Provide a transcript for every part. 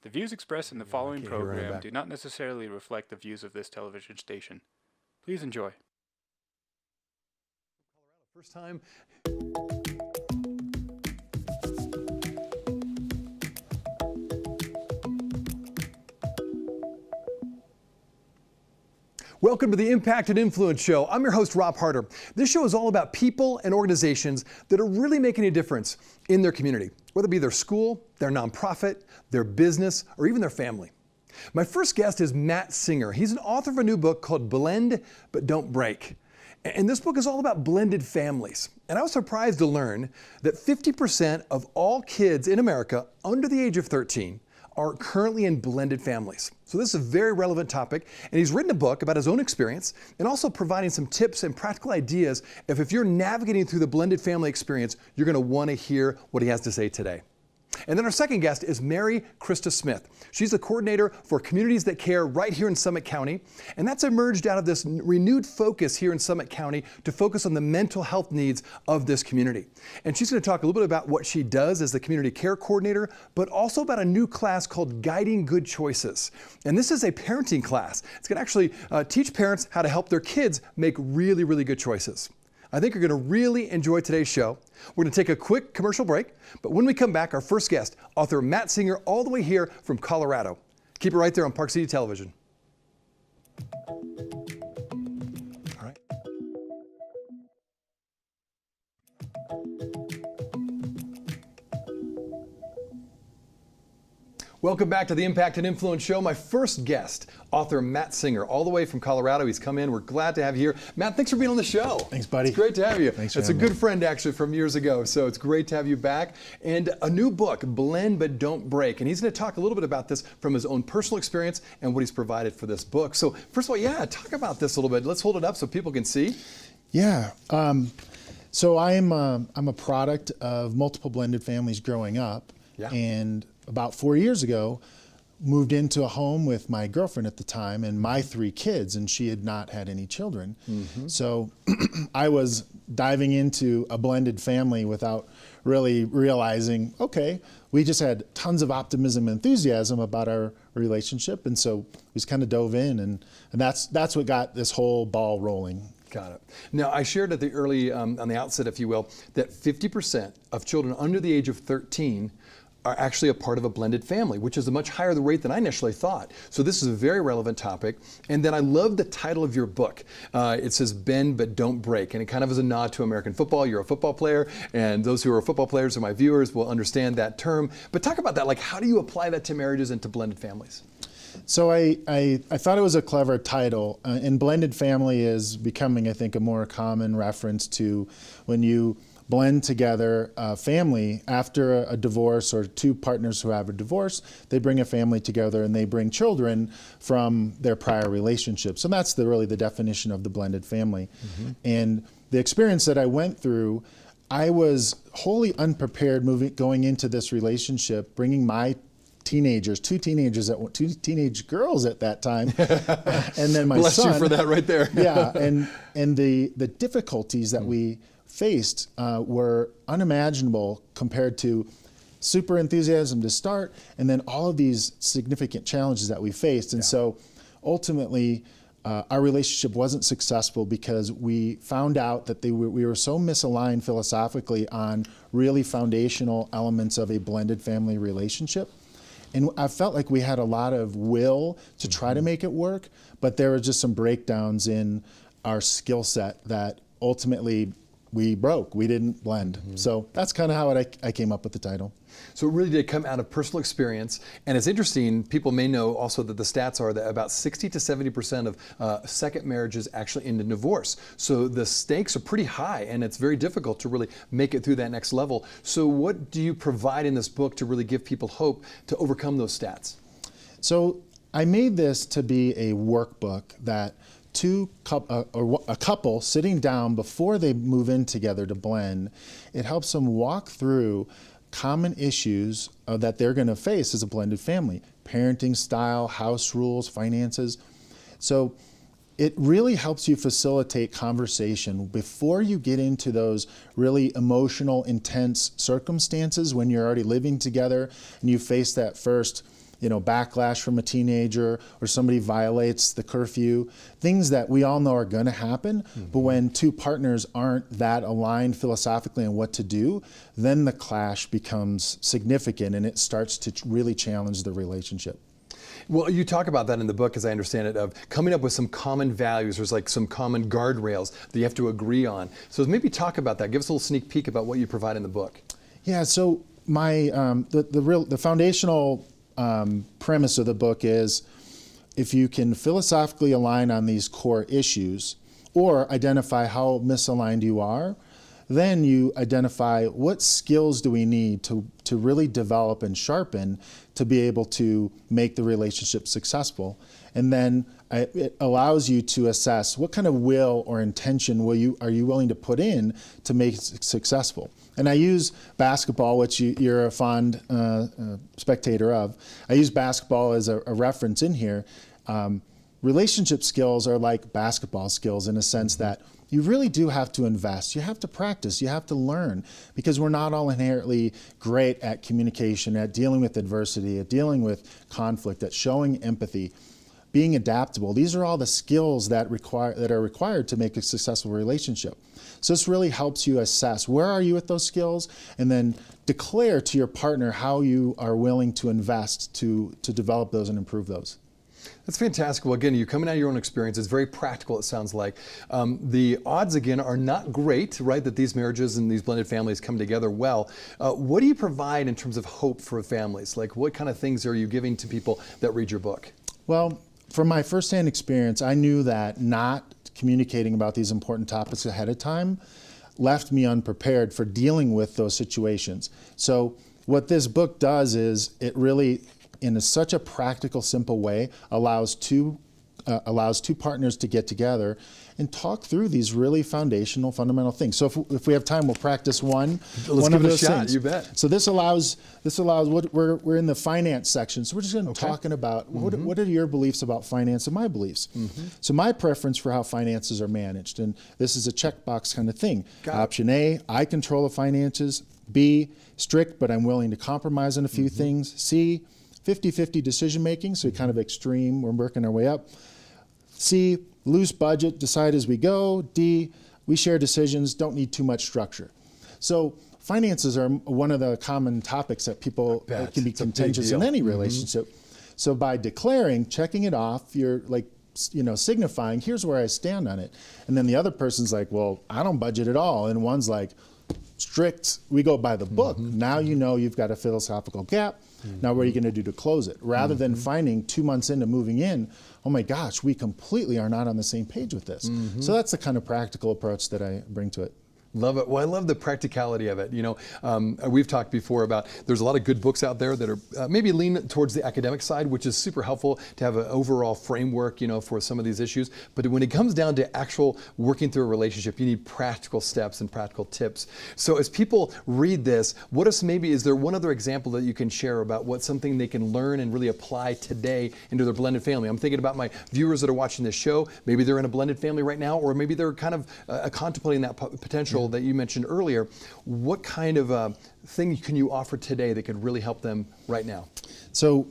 The views expressed in the following can't hear right program back. do not necessarily reflect the views of this television station. Please enjoy. First time. Welcome to the Impact and Influence Show. I'm your host, Rob Harder. This show is all about people and organizations that are really making a difference in their community, whether it be their school, their nonprofit, their business, or even their family. My first guest is Matt Singer. He's an author of a new book called Blend But Don't Break. And this book is all about blended families. And I was surprised to learn that 50% of all kids in America under the age of 13 are currently in blended families. So this is a very relevant topic, and he's written a book about his own experience and also providing some tips and practical ideas if you're navigating through the blended family experience, you're gonna wanna hear what he has to say today. And then our second guest is Mary Christa Smith. She's the coordinator for Communities That Care right here in Summit County. And that's emerged out of this renewed focus here in Summit County to focus on the mental health needs of this community. And she's going to talk a little bit about what she does as the community care coordinator, but also about a new class called Guiding Good Choices. And this is a parenting class. It's going to actually teach parents how to help their kids make really, really good choices. I think you're going to really enjoy today's show. We're going to take a quick commercial break, but when we come back, our first guest, author Matt Singer, all the way here from Colorado. Keep it right there on Park City Television. All right. Welcome back to the Impact and Influence Show. My first guest, author Matt Singer, all the way from Colorado. He's come in. We're glad to have you here. Matt, thanks for being on the show. Thanks, buddy. It's great to have you. Thanks It's a good friend, actually, from years ago, so it's great to have you back. And a new book, Blend But Don't Break. And he's going to talk a little bit about this from his own personal experience and what he's provided for this book. So first of all, talk about this a little bit. Let's hold it up so people can see. Yeah. So I'm a product of multiple blended families growing up. Yeah. And about 4 years ago, moved into a home with my girlfriend at the time and my 3 kids, and she had not had any children. Mm-hmm. So I was diving into a blended family without really realizing, okay, we just had tons of optimism and enthusiasm about our relationship, and so we just kind of dove in, and that's what got this whole ball rolling. Got it. Now, I shared at the early, on the outset, if you will, that 50% of children under the age of 13 are actually a part of a blended family, which is a much higher rate than I initially thought. So this is a very relevant topic. And then I love the title of your book. It says Bend But Don't Break, and it kind of is a nod to American football. You're a football player, and those who are football players or my viewers will understand that term. But talk about that, like how do you apply that to marriages and to blended families? So I thought it was a clever title, and blended family is becoming, I think, a more common reference to when you blend together a family after a divorce, or 2 partners who have a divorce, they bring a family together and they bring children from their prior relationships. And that's really the definition of the blended family. Mm-hmm. And the experience that I went through, I was wholly unprepared going into this relationship, bringing my teenagers, 2 teenage girls at that time, and then my Bless son. You for that right there. Yeah, and the difficulties that we faced were unimaginable compared to super enthusiasm to start, and then all of these significant challenges that we faced. And so ultimately, our relationship wasn't successful because we found out that we were so misaligned philosophically on really foundational elements of a blended family relationship. And I felt like we had a lot of will to try to make it work, but there were just some breakdowns in our skill set that ultimately we broke. We didn't blend. Mm-hmm. So that's kind of how I came up with the title. So it really did come out of personal experience. And it's interesting, people may know also that the stats are that about 60 to 70% of second marriages actually end in divorce. So the stakes are pretty high, and it's very difficult to really make it through that next level. So what do you provide in this book to really give people hope to overcome those stats? So I made this to be a workbook that a couple sitting down before they move in together to blend, it helps them walk through common issues that they're going to face as a blended family: parenting style, house rules, finances. So it really helps you facilitate conversation before you get into those really emotional, intense circumstances when you're already living together and you face that first backlash from a teenager, or somebody violates the curfew, things that we all know are going to happen. But when two partners aren't that aligned philosophically on what to do, then the clash becomes significant and it starts to really challenge the relationship. Well, you talk about that in the book, as I understand it, of coming up with some common values. There's like some common guardrails that you have to agree on. So maybe talk about that. Give us a little sneak peek about what you provide in the book. Yeah, so my the foundational premise of the book is, if you can philosophically align on these core issues or identify how misaligned you are, then you identify what skills do we need to really develop and sharpen to be able to make the relationship successful. And then it allows you to assess what kind of will or intention are you willing to put in to make it successful. And I use basketball, which you're a fond spectator of. I use basketball as a reference in here. Relationship skills are like basketball skills in a sense that you really do have to invest. You have to practice. You have to learn, because we're not all inherently great at communication, at dealing with adversity, at dealing with conflict, at showing empathy, being adaptable. These are all the skills that are required to make a successful relationship. So this really helps you assess where are you with those skills, and then declare to your partner how you are willing to invest to develop those and improve those. That's fantastic. Well, again, you're coming out of your own experience. It's very practical, it sounds like. The odds, again, are not great, right, that these marriages and these blended families come together well. What do you provide in terms of hope for families? Like, what kind of things are you giving to people that read your book? Well, from my firsthand experience, I knew that not communicating about these important topics ahead of time left me unprepared for dealing with those situations. So what this book does is it really, in such a practical, simple way, allows two partners to get together and talk through these really foundational, fundamental things. So if we have time, we'll practice one Let's of give it those a shot, things. you bet. So this allows what we're in the finance section. So we're just going to talking about what are your beliefs about finance and my beliefs. So my preference for how finances are managed, and this is a checkbox kind of thing. Option A, I control the finances. B, strict, but I'm willing to compromise on a few things. C, 50-50 decision making, so kind of extreme, we're working our way up. C, loose budget, decide as we go. D, we share decisions, don't need too much structure. So finances are one of the common topics that people can be contentious in any relationship. So by declaring, checking it off, you're like, signifying, here's where I stand on it. And then the other person's like, well, I don't budget at all. And one's like, strict, we go by the book. Now you know you've got a philosophical gap. Now what are you going to do to close it? Rather than finding 2 months into moving in, oh my gosh, we completely are not on the same page with this. So that's the kind of practical approach that I bring to it. Love it. Well, I love the practicality of it. We've talked before about there's a lot of good books out there that are maybe lean towards the academic side, which is super helpful to have an overall framework, for some of these issues. But when it comes down to actual working through a relationship, you need practical steps and practical tips. So as people read this, is there one other example that you can share about what something they can learn and really apply today into their blended family? I'm thinking about my viewers that are watching this show. Maybe they're in a blended family right now, or maybe they're kind of contemplating that potential that you mentioned earlier. What kind of thing can you offer today that could really help them right now? So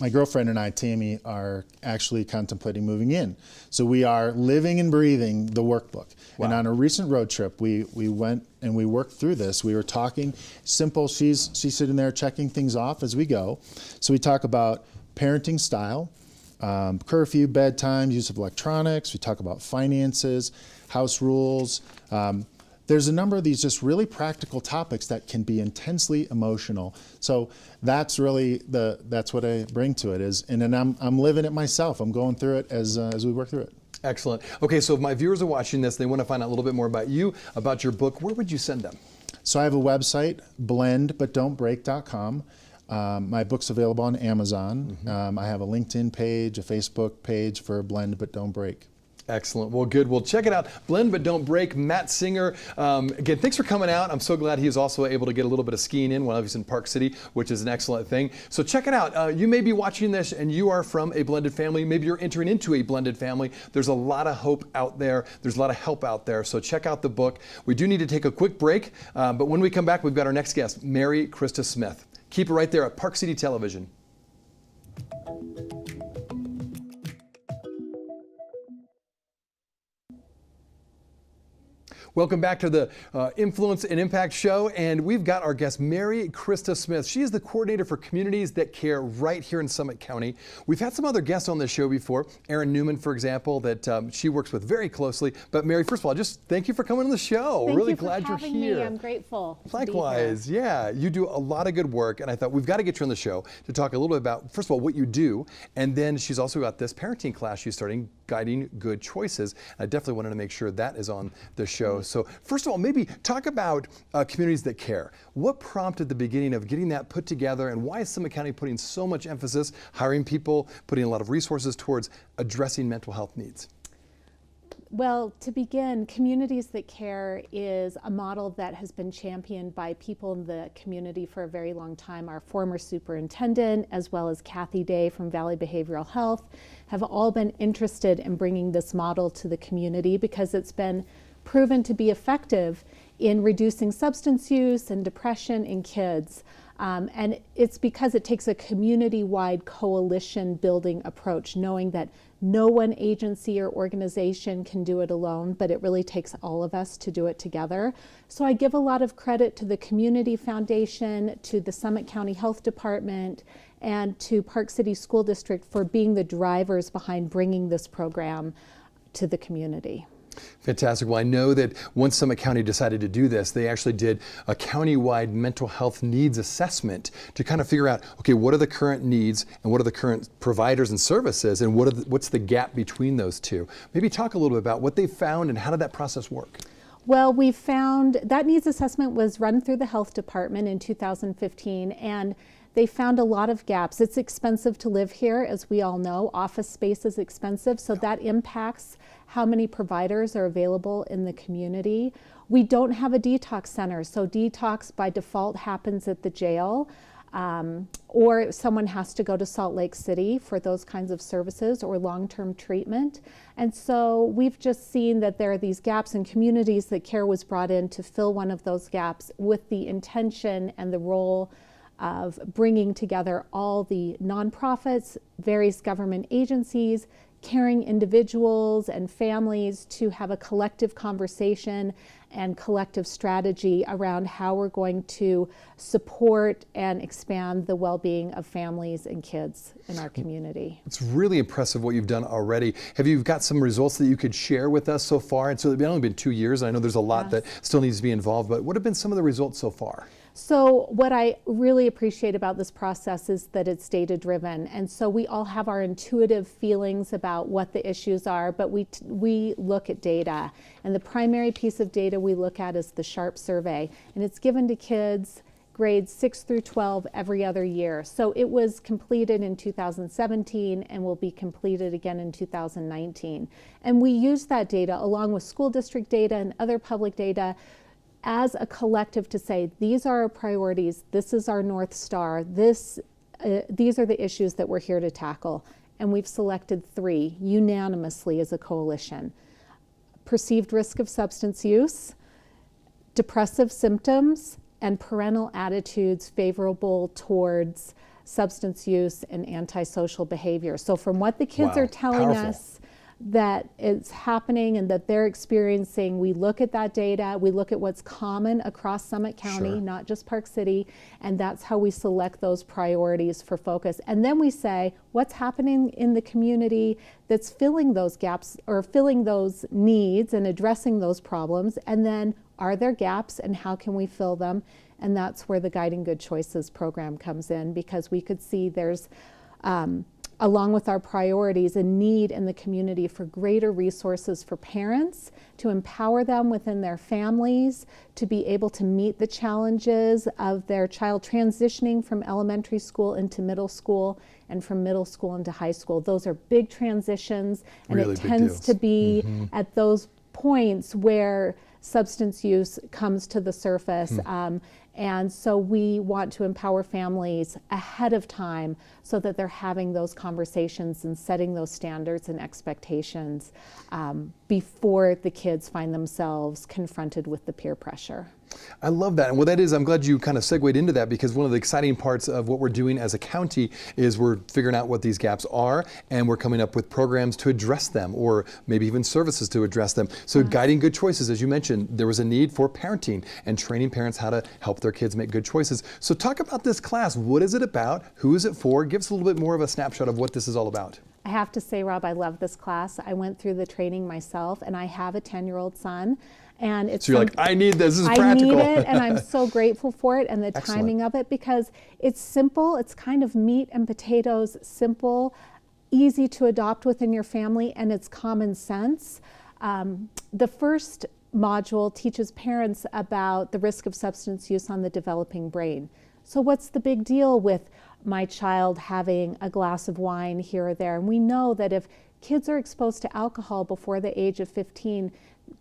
my girlfriend and I, Tammy, are actually contemplating moving in. So we are living and breathing the workbook. Wow. And on a recent road trip, we went and we worked through this. We were talking simple. She's sitting there checking things off as we go. So we talk about parenting style, curfew, bedtime, use of electronics. We talk about finances, house rules. There's a number of these just really practical topics that can be intensely emotional. So that's really that's what I bring to it and then I'm living it myself. I'm going through it as we work through it. Excellent. Okay, so if my viewers are watching this, they want to find out a little bit more about you, about your book, where would you send them? So I have a website, blendbutdon'tbreak.com. My book's available on Amazon. I have a LinkedIn page, a Facebook page for Blend But Don't Break. Excellent. Well, good. Well, check it out. Blend But Don't Break. Matt Singer. Again, thanks for coming out. I'm so glad he was also able to get a little bit of skiing in while he was in Park City, which is an excellent thing. So check it out. You may be watching this and you are from a blended family. Maybe you're entering into a blended family. There's a lot of hope out there. There's a lot of help out there. So check out the book. We do need to take a quick break, but when we come back, we've got our next guest, Mary Christa Smith. Keep it right there at Park City Television. Welcome back to the Influence and Impact Show, and we've got our guest, Mary Christa Smith. She is the coordinator for communities that care right here in Summit County. We've had some other guests on this show before, Erin Newman, for example, that she works with very closely. But Mary, first of all, just thank you for coming on the show. Really glad you're here. Me. I'm grateful. Likewise, yeah, you do a lot of good work, and I thought we've got to get you on the show to talk a little bit about, first of all, what you do, and then she's also got this parenting class she's starting, Guiding Good Choices. I definitely wanted to make sure that is on the show. So first of all, maybe talk about communities that care. What prompted the beginning of getting that put together, and why is Summit County putting so much emphasis, hiring people, putting a lot of resources towards addressing mental health needs? Well, to begin, Communities That Care is a model that has been championed by people in the community for a very long time. Our former superintendent, as well as Kathy Day from Valley Behavioral Health, have all been interested in bringing this model to the community because it's been proven to be effective in reducing substance use and depression in kids. And it's because it takes a community-wide coalition building approach, knowing that no one agency or organization can do it alone, but it really takes all of us to do it together. So I give a lot of credit to the Community Foundation, to the Summit County Health Department, and to Park City School District for being the drivers behind bringing this program to the community. Fantastic. Well, I know that once Summit County decided to do this, they actually did a county-wide mental health needs assessment to kind of figure out, okay, what are the current needs and what are the current providers and services, and what's the gap between those two? Maybe talk a little bit about what they found and how did that process work? Well, we found that needs assessment was run through the health department in 2015, and they found a lot of gaps. It's expensive to live here, as we all know. Office space is expensive, so that impacts how many providers are available in the community. We don't have a detox center, so detox by default happens at the jail, or someone has to go to Salt Lake City for those kinds of services or long-term treatment. And so we've just seen that there are these gaps, and Communities That Care was brought in to fill one of those gaps with the intention and the role of bringing together all the nonprofits, various government agencies, caring individuals and families to have a collective conversation and collective strategy around how we're going to support and expand the well-being of families and kids in our community. It's really impressive what you've done already. Have you got some results that you could share with us so far? And so it's only been 2 years, and I know there's a lot that still needs to be involved, but what have been some of the results so far? So what I really appreciate about this process is that it's data-driven, and so we all have our intuitive feelings about what the issues are, but we look at data, and the primary piece of data we look at is the SHARP survey, and it's given to kids grades 6 through 12 every other year. So it was completed in 2017 and will be completed again in 2019. And we use that data along with school district data and other public data as a collective to say, these are our priorities, this is our North Star, these are the issues that we're here to tackle. And we've selected 3 unanimously as a coalition. Perceived risk of substance use, depressive symptoms, and parental attitudes favorable towards substance use and antisocial behavior. So from what the kids are telling us that is happening and that they're experiencing, we look at that data, we look at what's common across Summit County, not just Park City, and that's how we select those priorities for focus. And then we say, what's happening in the community that's filling those gaps or filling those needs and addressing those problems, and then are there gaps and how can we fill them? And that's where the Guiding Good Choices program comes in, because we could see there's along with our priorities, a need in the community for greater resources for parents, to empower them within their families, to be able to meet the challenges of their child transitioning from elementary school into middle school and from middle school into high school. Those are big transitions, and really it tends to be at those points where substance use comes to the surface. And so we want to empower families ahead of time so that they're having those conversations and setting those standards and expectations before the kids find themselves confronted with the peer pressure. I love that. And what that is, I'm glad you kind of segued into that, because one of the exciting parts of what we're doing as a county is we're figuring out what these gaps are, and we're coming up with programs to address them, or maybe even services to address them. So guiding good choices, as you mentioned, there was a need for parenting and training parents how to help their kids make good choices. So talk about this class. What is it about? Who is it for? Give us a little bit more of a snapshot of what this is all about. I have to say, Rob, I love this class. I went through the training myself, and I have a 10-year-old son. And it's So you're like, I need this. This is practical. I need it, and I'm so grateful for it and the Excellent. timing of it, because it's simple. It's kind of meat and potatoes, simple, easy to adopt within your family, and it's common sense. The first module teaches parents about the risk of substance use on the developing brain. So what's the big deal with my child having a glass of wine here or there? And we know that if kids are exposed to alcohol before the age of 15,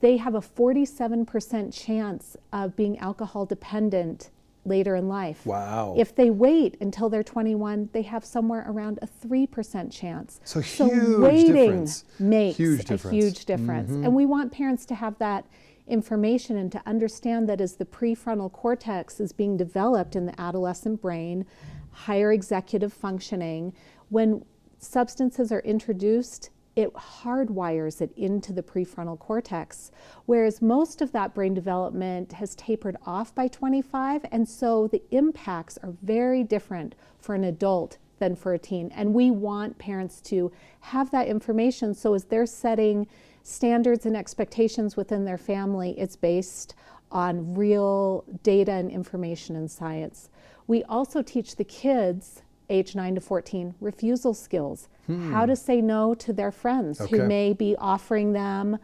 they have a 47% chance of being alcohol dependent later in life. Wow. If they wait until they're 21, they have somewhere around a 3% chance. So huge waiting difference. makes Huge a difference. huge difference. And we want parents to have that information and to understand that as the prefrontal cortex is being developed in the adolescent brain, higher executive functioning, when substances are introduced, it hardwires it into the prefrontal cortex, whereas most of that brain development has tapered off by 25, and so the impacts are very different for an adult than for a teen. And we want parents to have that information, so as they're setting standards and expectations within their family, it's based on real data and information and science. We also teach the kids age 9 to 14 refusal skills, how to say no to their friends who may be offering them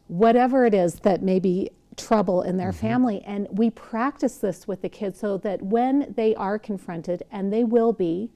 whatever it is that may be trouble in their family. And we practice this with the kids so that when they are confronted, and they will be,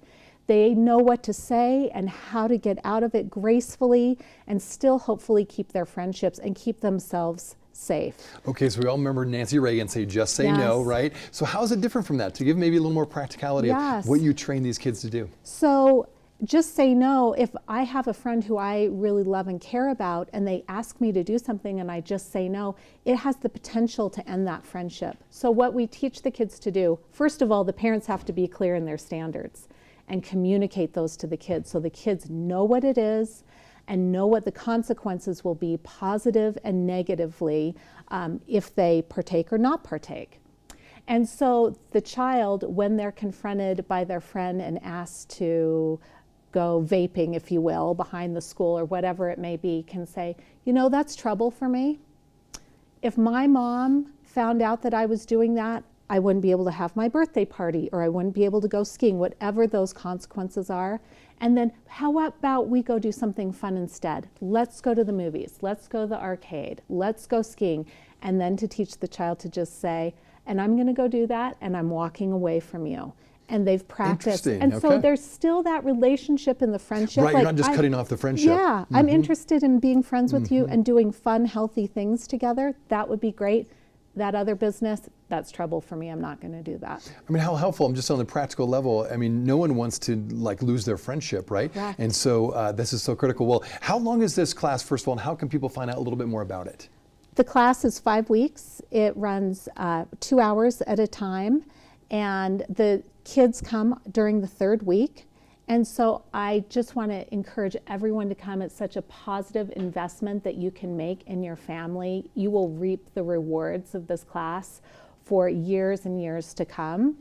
they know what to say and how to get out of it gracefully and still hopefully keep their friendships and keep themselves safe. Okay, so we all remember Nancy Reagan say, just say no, right? So how is it different from that? To give maybe a little more practicality of what you train these kids to do. So just say no. If I have a friend who I really love and care about, and they ask me to do something and I just say no, it has the potential to end that friendship. So what we teach the kids to do, first of all, the parents have to be clear in their standards and communicate those to the kids so the kids know what it is and know what the consequences will be, positive and negatively, if they partake or not partake. And so the child, when they're confronted by their friend and asked to go vaping, if you will, behind the school or whatever it may be, can say, you know, that's trouble for me. If my mom found out that I was doing that, I wouldn't be able to have my birthday party, or I wouldn't be able to go skiing, whatever those consequences are. And then how about we go do something fun instead? Let's go to the movies. Let's go to the arcade. Let's go skiing. And then to teach the child to just say, and I'm going to go do that, and I'm walking away from you. And they've practiced. And so there's still that relationship in the friendship. Right, like, you're not just cutting off the friendship. Yeah, I'm interested in being friends with you and doing fun, healthy things together. That would be great. That other business, that's trouble for me. I'm not going to do that. I mean, how helpful, I'm just on the practical level. I mean, no one wants to like lose their friendship, right? Correct. And so this is so critical. Well, how long is this class, first of all, and how can people find out a little bit more about it? The class is 5 weeks. It runs 2 hours at a time, and the kids come during the 3rd week. And so I just want to encourage everyone to come. It's such a positive investment that you can make in your family. You will reap the rewards of this class for years and years to come.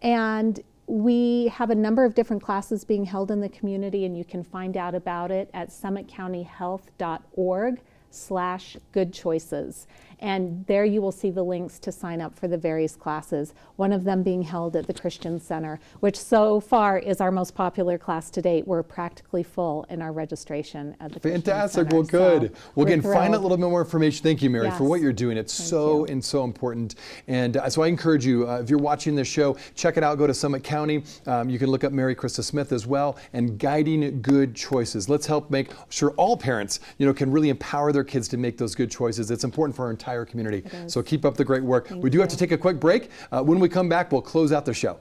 And we have a number of different classes being held in the community, and you can find out about it at summitcountyhealth.org/goodchoices. And there you will see the links to sign up for the various classes, one of them being held at the Christian Center, which so far is our most popular class to date. We're practically full in our registration at the Christian Center. Fantastic, well, good. Well, again, find out a little bit more information. Thank you, Mary, for what you're doing. It's so important. And so I encourage you, if you're watching this show, check it out. Go to Summit County. You can look up Mary Christa Smith as well, and Guiding Good Choices. Let's help make sure all parents, can really empower their kids to make those good choices. It's important for our entire community. So keep up the great work. We do have to take a quick break. When we come back, we'll close out the show.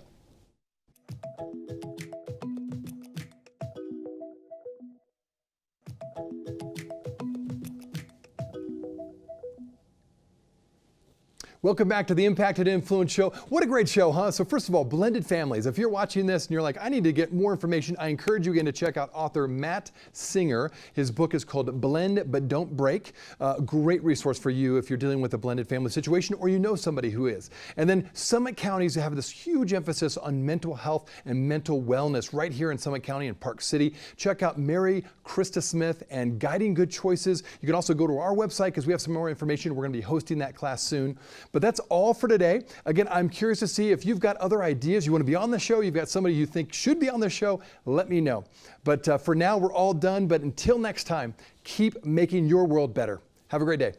Welcome back to the Impacted Influence Show. What a great show, huh? So first of all, blended families. If you're watching this and you're like, I need to get more information, I encourage you again to check out author Matt Singer. His book is called Blend But Don't Break. Great resource for you if you're dealing with a blended family situation or you know somebody who is. And then Summit counties have this huge emphasis on mental health and mental wellness right here in Summit County and Park City. Check out Mary Christa Smith and Guiding Good Choices. You can also go to our website because we have some more information. We're going to be hosting that class soon. But that's all for today. Again, I'm curious to see if you've got other ideas, you want to be on the show, you've got somebody you think should be on the show, let me know. But for now, we're all done. But until next time, keep making your world better. Have a great day.